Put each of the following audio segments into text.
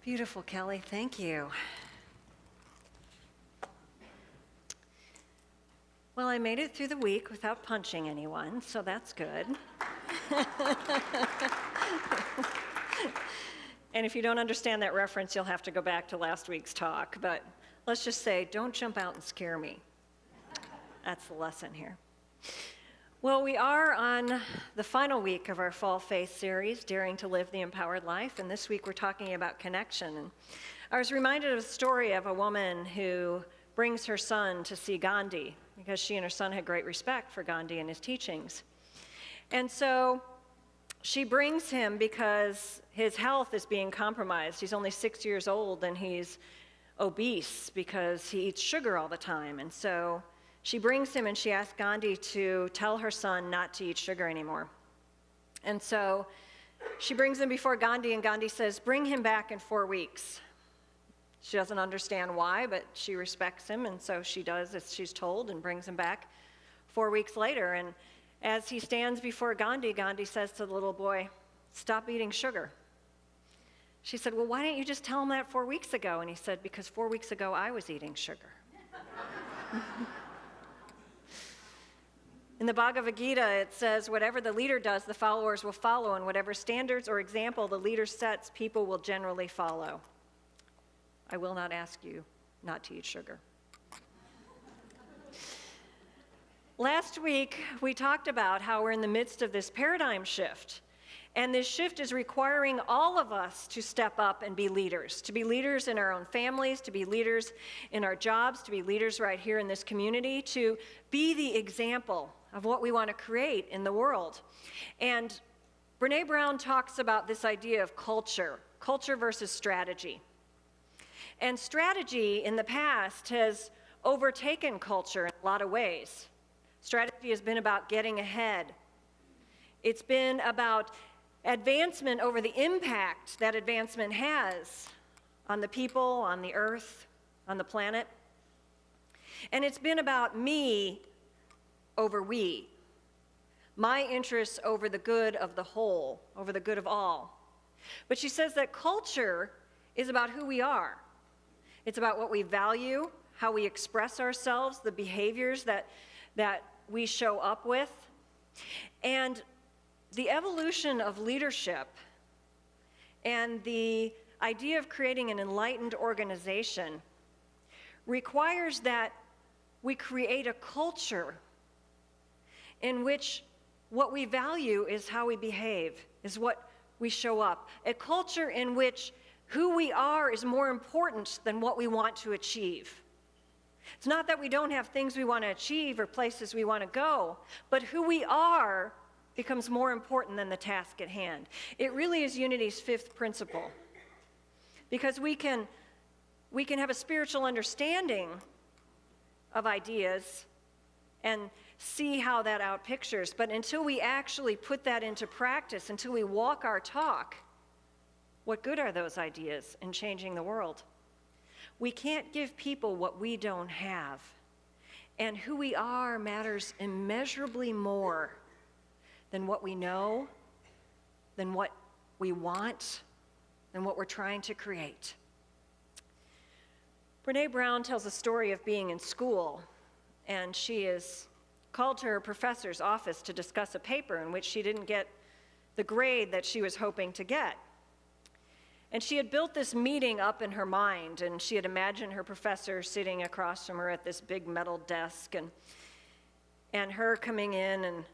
Beautiful, Kelly. Thank you. Well, I made it through the week without punching anyone, so that's good. And if you don't understand that reference, you'll have to go back to last week's talk. But let's just say, don't jump out and scare me. That's the lesson here. Well, we are on the final week of our Fall Faith series, Daring to Live the Empowered Life, and this week we're talking about connection. And I was reminded of a story of a woman who brings her son to see Gandhi, because she and her son had great respect for Gandhi and his teachings. And so she brings him because his health is being compromised. He's only 6 years old and he's obese because he eats sugar all the time. And so she brings him and she asks Gandhi to tell her son not to eat sugar anymore. And so she brings him before Gandhi, and Gandhi says, bring him back in 4 weeks. She doesn't understand why, but she respects him, and so she does as she's told and brings him back 4 weeks later. And as he stands before Gandhi, Gandhi says to the little boy, stop eating sugar. She said, well, why didn't you just tell him that 4 weeks ago? And he said, because 4 weeks ago I was eating sugar. In the Bhagavad Gita, it says, whatever the leader does, the followers will follow, and whatever standards or example the leader sets, people will generally follow. I will not ask you not to eat sugar. Last week, we talked about how we're in the midst of this paradigm shift. And this shift is requiring all of us to step up and be leaders in our own families, to be leaders in our jobs, to be leaders right here in this community, to be the example of what we want to create in the world. And Brené Brown talks about this idea of culture versus strategy. And strategy in the past has overtaken culture in a lot of ways. Strategy has been about getting ahead. It's been about advancement over the impact that advancement has on the people, on the earth, on the planet. And it's been about me over we. My interests over the good of the whole, over the good of all. But she says that culture is about who we are. It's about what we value, how we express ourselves, the behaviors that we show up with. And the evolution of leadership and the idea of creating an enlightened organization requires that we create a culture in which what we value is how we behave, is what we show up. A culture in which who we are is more important than what we want to achieve. It's not that we don't have things we want to achieve or places we want to go, but who we are becomes more important than the task at hand. It really is Unity's fifth principle. Because we can have a spiritual understanding of ideas and see how that outpictures, but until we actually put that into practice, until we walk our talk, what good are those ideas in changing the world? We can't give people what we don't have. And who we are matters immeasurably more than what we know, than what we want, than what we're trying to create. Brené Brown tells a story of being in school, and she is called to her professor's office to discuss a paper in which she didn't get the grade that she was hoping to get. And she had built this meeting up in her mind, and she had imagined her professor sitting across from her at this big metal desk, and her coming in and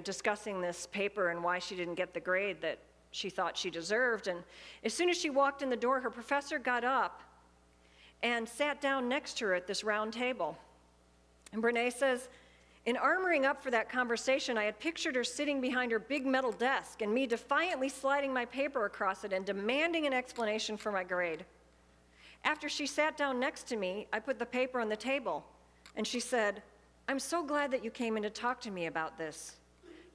discussing this paper and why she didn't get the grade that she thought she deserved. And as soon as she walked in the door, her professor got up and sat down next to her at this round table. And Brené says, in armoring up for that conversation, I had pictured her sitting behind her big metal desk and me defiantly sliding my paper across it and demanding an explanation for my grade. After she sat down next to me, I put the paper on the table, and she said, I'm so glad that you came in to talk to me about this.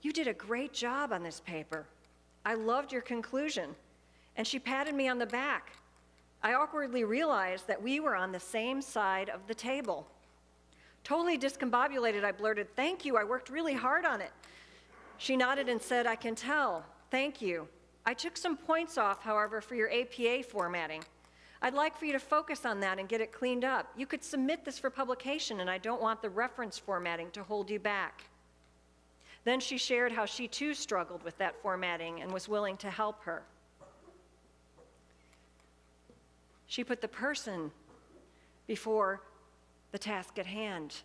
You did a great job on this paper. I loved your conclusion. And she patted me on the back. I awkwardly realized that we were on the same side of the table. Totally discombobulated, I blurted, thank you, I worked really hard on it. She nodded and said, I can tell, thank you. I took some points off, however, for your APA formatting. I'd like for you to focus on that and get it cleaned up. You could submit this for publication, and I don't want the reference formatting to hold you back. Then she shared how she too struggled with that formatting and was willing to help her. She put the person before the task at hand.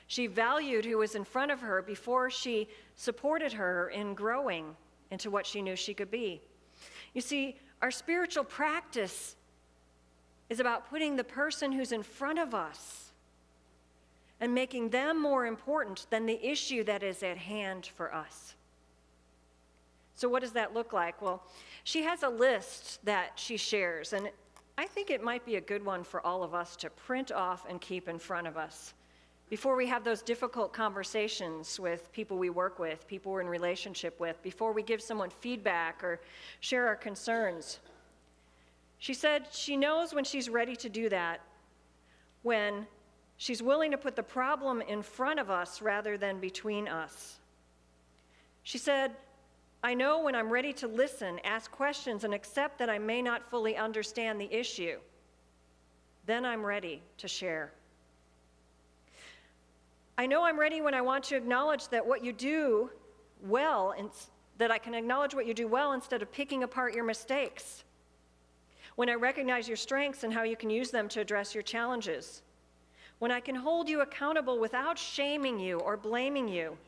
She valued who was in front of her before she supported her in growing into what she knew she could be. You see, our spiritual practice is about putting the person who's in front of us and making them more important than the issue that is at hand for us. So what does that look like? Well, she has a list that she shares, and I think it might be a good one for all of us to print off and keep in front of us before we have those difficult conversations with people we work with, people we're in relationship with, before we give someone feedback or share our concerns. She said she knows when she's ready to do that, when she's willing to put the problem in front of us rather than between us. She said, I know when I'm ready to listen, ask questions, and accept that I may not fully understand the issue. Then I'm ready to share. I know I'm ready when I want to acknowledge that what you do well, and that I can acknowledge what you do well instead of picking apart your mistakes. When I recognize your strengths and how you can use them to address your challenges. When I can hold you accountable without shaming you or blaming you.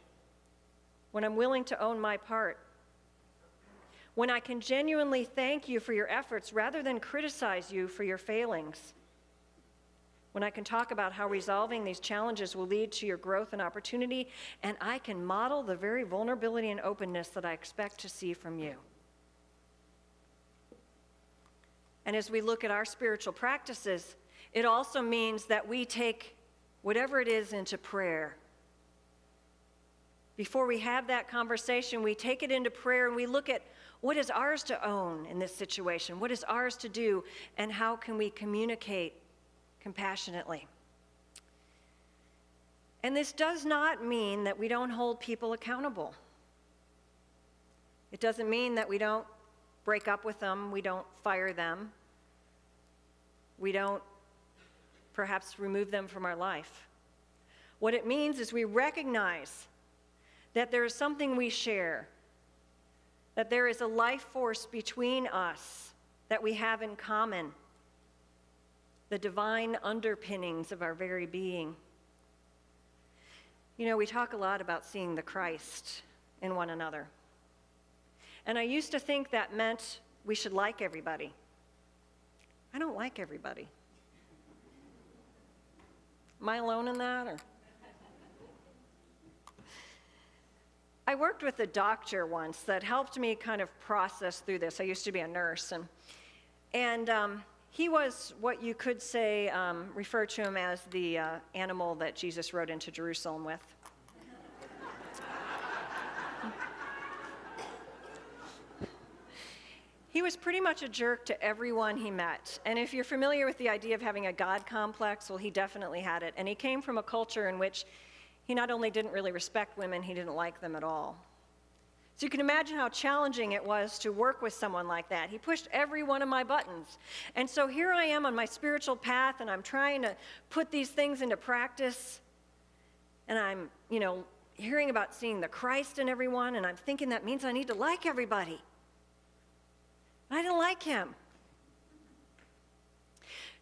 When I'm willing to own my part. When I can genuinely thank you for your efforts rather than criticize you for your failings. When I can talk about how resolving these challenges will lead to your growth and opportunity, and I can model the very vulnerability and openness that I expect to see from you. And as we look at our spiritual practices, it also means that we take whatever it is into prayer. Before we have that conversation, we take it into prayer and we look at what is ours to own in this situation? What is ours to do? And how can we communicate compassionately? And this does not mean that we don't hold people accountable. It doesn't mean that we don't break up with them, we don't fire them, we don't perhaps remove them from our life. What it means is we recognize that there is something we share, that there is a life force between us that we have in common, the divine underpinnings of our very being. You know, we talk a lot about seeing the Christ in one another. And I used to think that meant we should like everybody. I don't like everybody. Am I alone in that? Or? I worked with a doctor once that helped me kind of process through this. I used to be a nurse, and he was what you could say, refer to him as the animal that Jesus rode into Jerusalem with. He was pretty much a jerk to everyone he met. And if you're familiar with the idea of having a God complex, well, he definitely had it. And he came from a culture in which he not only didn't really respect women, he didn't like them at all. So you can imagine how challenging it was to work with someone like that. He pushed every one of my buttons. And so here I am on my spiritual path, and I'm trying to put these things into practice. And I'm, hearing about seeing the Christ in everyone, and I'm thinking that means I need to like everybody. I didn't like him.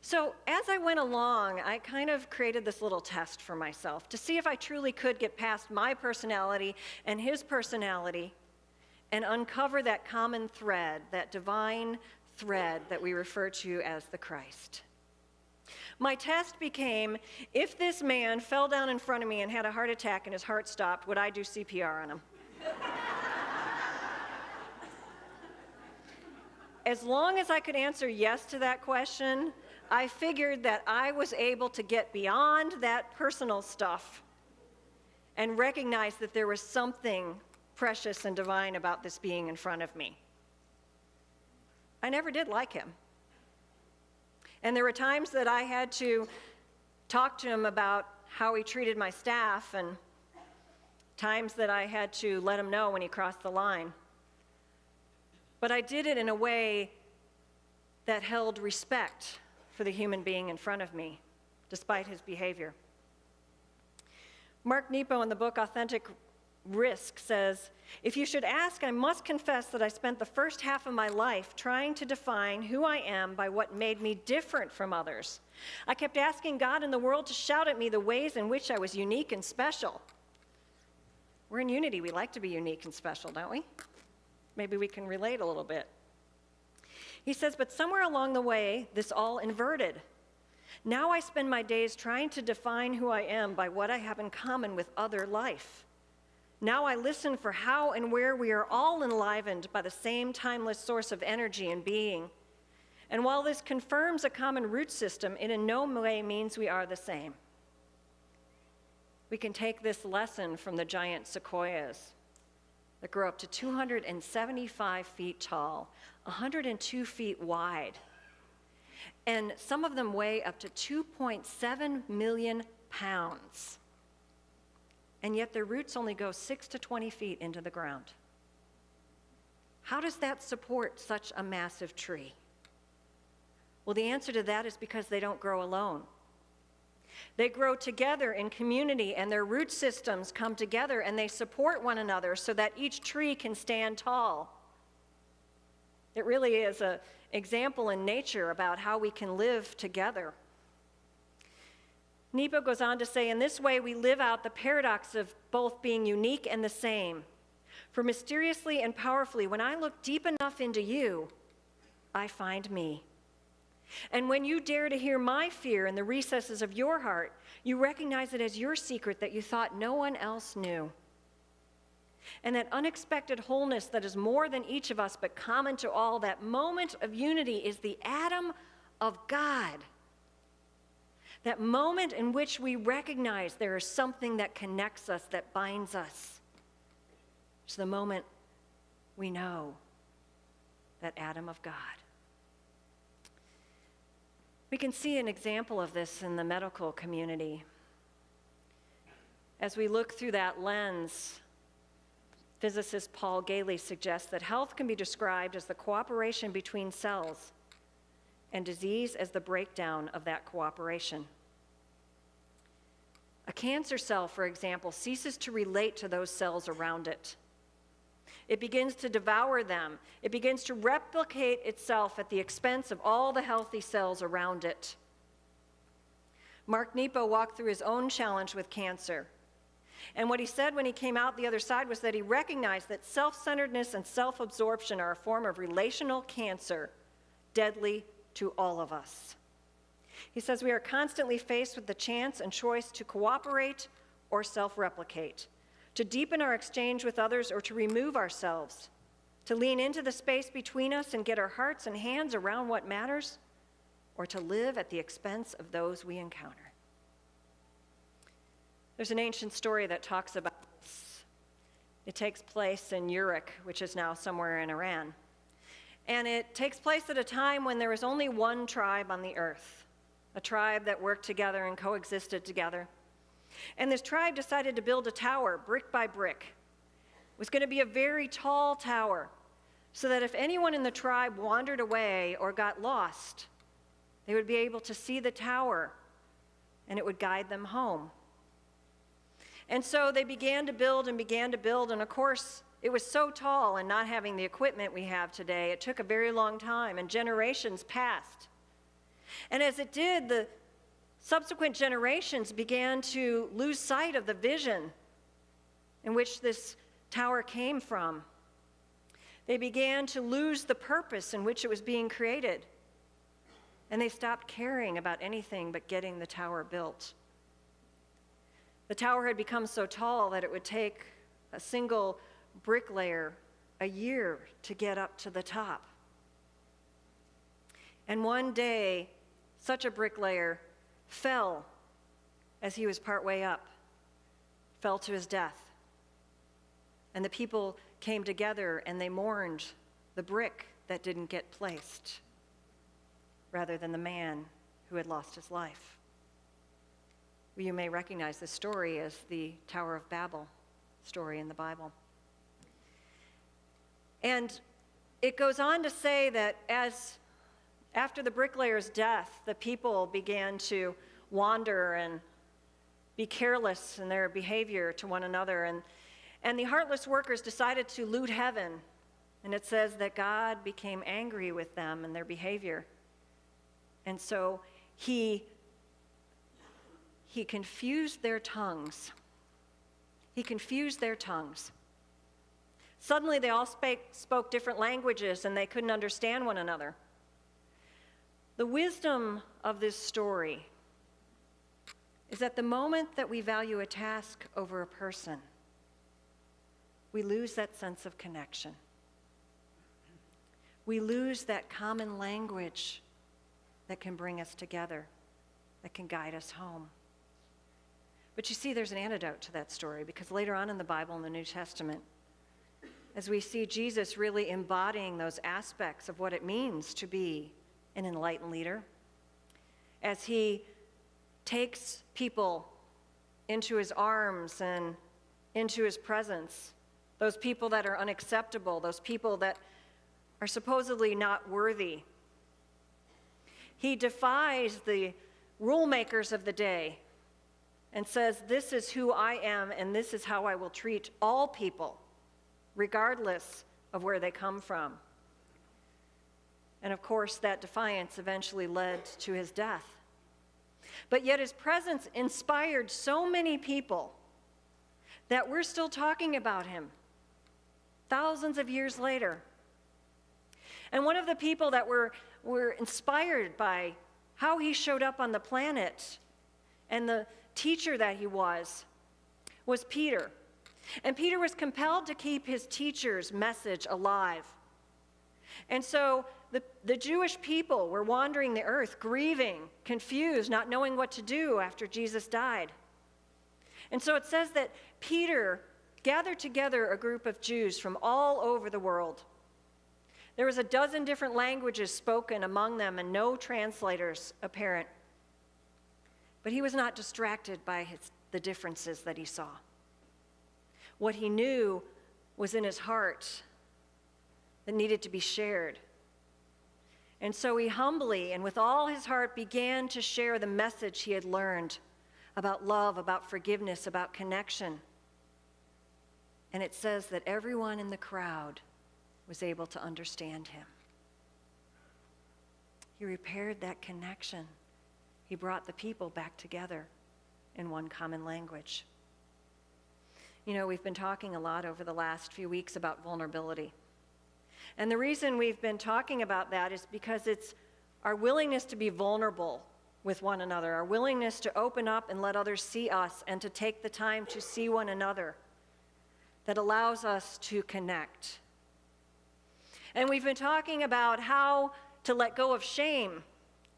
So as I went along, I kind of created this little test for myself to see if I truly could get past my personality and his personality and uncover that common thread, that divine thread that we refer to as the Christ. My test became, if this man fell down in front of me and had a heart attack and his heart stopped, would I do CPR on him? As long as I could answer yes to that question, I figured that I was able to get beyond that personal stuff and recognize that there was something precious and divine about this being in front of me. I never did like him. And there were times that I had to talk to him about how he treated my staff, and times that I had to let him know when he crossed the line. But I did it in a way that held respect for the human being in front of me, despite his behavior. Mark Nepo in the book Authentic Risk says, "If you should ask, I must confess that I spent the first half of my life trying to define who I am by what made me different from others. I kept asking God and the world to shout at me the ways in which I was unique and special." We're in Unity. We like to be unique and special, don't we? Maybe we can relate a little bit. He says, "But somewhere along the way, this all inverted. Now I spend my days trying to define who I am by what I have in common with other life. Now I listen for how and where we are all enlivened by the same timeless source of energy and being. And while this confirms a common root system, it in no way means we are the same." We can take this lesson from the giant sequoias that grow up to 275 feet tall, 102 feet wide, and some of them weigh up to 2.7 million pounds. And yet their roots only go 6 to 20 feet into the ground. How does that support such a massive tree? Well, the answer to that is because they don't grow alone. They grow together in community, and their root systems come together and they support one another so that each tree can stand tall. It really is an example in nature about how we can live together. Nepo goes on to say, "In this way, we live out the paradox of both being unique and the same. For mysteriously and powerfully, when I look deep enough into you, I find me. And when you dare to hear my fear in the recesses of your heart, you recognize it as your secret that you thought no one else knew. And that unexpected wholeness that is more than each of us but common to all, that moment of unity is the atom of God. That moment in which we recognize there is something that connects us, that binds us. It's the moment we know that atom of God." We can see an example of this in the medical community. As we look through that lens, physicist Paul Galey suggests that health can be described as the cooperation between cells, and disease as the breakdown of that cooperation. A cancer cell, for example, ceases to relate to those cells around it. It begins to devour them. It begins to replicate itself at the expense of all the healthy cells around it. Mark Nepo walked through his own challenge with cancer. And what he said when he came out the other side was that he recognized that self-centeredness and self-absorption are a form of relational cancer, deadly to all of us. He says we are constantly faced with the chance and choice to cooperate or self-replicate, to deepen our exchange with others or to remove ourselves, to lean into the space between us and get our hearts and hands around what matters, or to live at the expense of those we encounter. There's an ancient story that talks about this. It takes place in Uruk, which is now somewhere in Iran. And it takes place at a time when there was only one tribe on the earth, a tribe that worked together and coexisted together. And this tribe decided to build a tower, brick by brick. It was going to be a very tall tower, so that if anyone in the tribe wandered away or got lost, they would be able to see the tower, and it would guide them home. And so they began to build, and of course, it was so tall, and not having the equipment we have today, it took a very long time, and generations passed. And as it did, the subsequent generations began to lose sight of the vision in which this tower came from. They began to lose the purpose in which it was being created. And they stopped caring about anything but getting the tower built. The tower had become so tall that it would take a single bricklayer a year to get up to the top. And one day, such a bricklayer fell as he was partway up, fell to his death. And the people came together and they mourned the brick that didn't get placed, rather than the man who had lost his life. You may recognize this story as the Tower of Babel story in the Bible. And it goes on to say that as After the bricklayer's death, the people began to wander and be careless in their behavior to one another. And the heartless workers decided to loot heaven. And it says that God became angry with them and their behavior. And so he confused their tongues. He confused their tongues. Suddenly they all spoke different languages and they couldn't understand one another. The wisdom of this story is that the moment that we value a task over a person, we lose that sense of connection. We lose that common language that can bring us together, that can guide us home. But you see, there's an antidote to that story, because later on in the Bible, in the New Testament, as we see Jesus really embodying those aspects of what it means to be an enlightened leader, as he takes people into his arms and into his presence, those people that are unacceptable, those people that are supposedly not worthy. He defies the rule makers of the day and says, this is who I am and this is how I will treat all people, regardless of where they come from. And of course, that defiance eventually led to his death. But yet his presence inspired so many people that we're still talking about him thousands of years later. And one of the people that were inspired by how he showed up on the planet and the teacher that he was Peter. And Peter was compelled to keep his teacher's message alive. And so the Jewish people were wandering the earth, grieving, confused, not knowing what to do after Jesus died. And so it says that Peter gathered together a group of Jews from all over the world. There was 12 different languages spoken among them and no translators apparent. But he was not distracted by the differences that he saw. What he knew was in his heart that needed to be shared. And so he humbly and with all his heart began to share the message he had learned about love, about forgiveness, about connection. And it says that everyone in the crowd was able to understand him. He repaired that connection. He brought the people back together in one common language. You know, we've been talking a lot over the last few weeks about vulnerability. And the reason we've been talking about that is because it's our willingness to be vulnerable with one another, our willingness to open up and let others see us and to take the time to see one another that allows us to connect. And we've been talking about how to let go of shame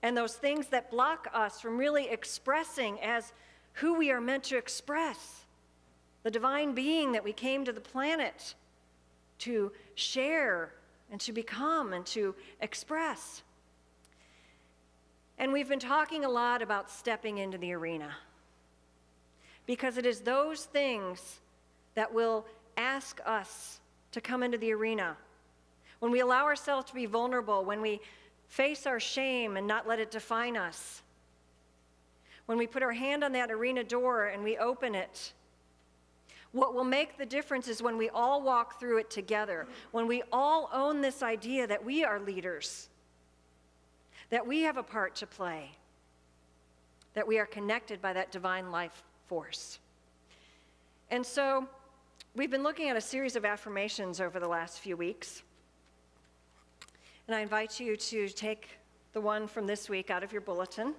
and those things that block us from really expressing as who we are meant to express, the divine being that we came to the planet to share and to become and to express. And we've been talking a lot about stepping into the arena, because it is those things that will ask us to come into the arena. When we allow ourselves to be vulnerable, when we face our shame and not let it define us, when we put our hand on that arena door and we open it, what will make the difference is when we all walk through it together, when we all own this idea that we are leaders, that we have a part to play, that we are connected by that divine life force. And so we've been looking at a series of affirmations over the last few weeks. And I invite you to take the one from this week out of your bulletin.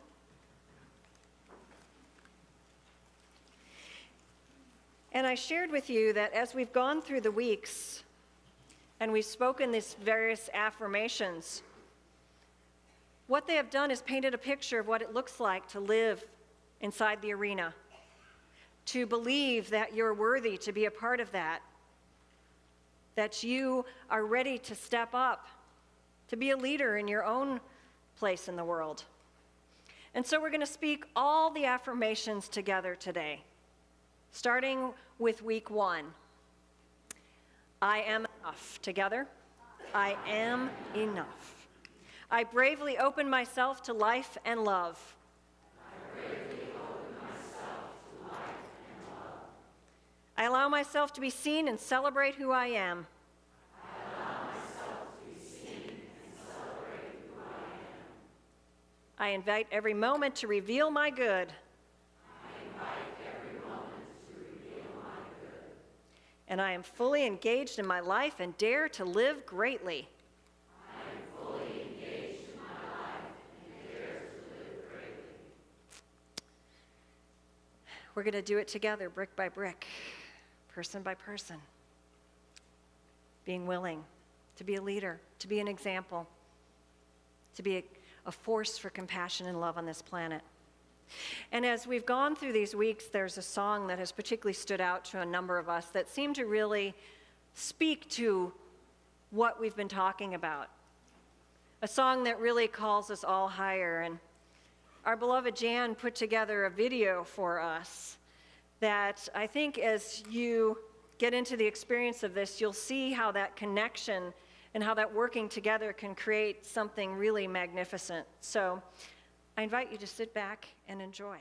And I shared with you that as we've gone through the weeks and we've spoken these various affirmations, what they have done is painted a picture of what it looks like to live inside the arena, to believe that you're worthy to be a part of that you are ready to step up, to be a leader in your own place in the world. And so we're going to speak all the affirmations together today, starting with week 1. I am enough. Together. I am enough. I bravely open myself to life and love. I allow myself to be seen and celebrate who I am. I invite every moment to reveal my good. And I am fully engaged in my life and dare to live greatly. We're going to do it together, brick by brick, person by person. Being willing to be a leader, to be an example, to be a force for compassion and love on this planet. And as we've gone through these weeks, there's a song that has particularly stood out to a number of us that seemed to really speak to what we've been talking about. A song that really calls us all higher. And our beloved Jan put together a video for us that I think as you get into the experience of this, you'll see how that connection and how that working together can create something really magnificent. So I invite you to sit back and enjoy.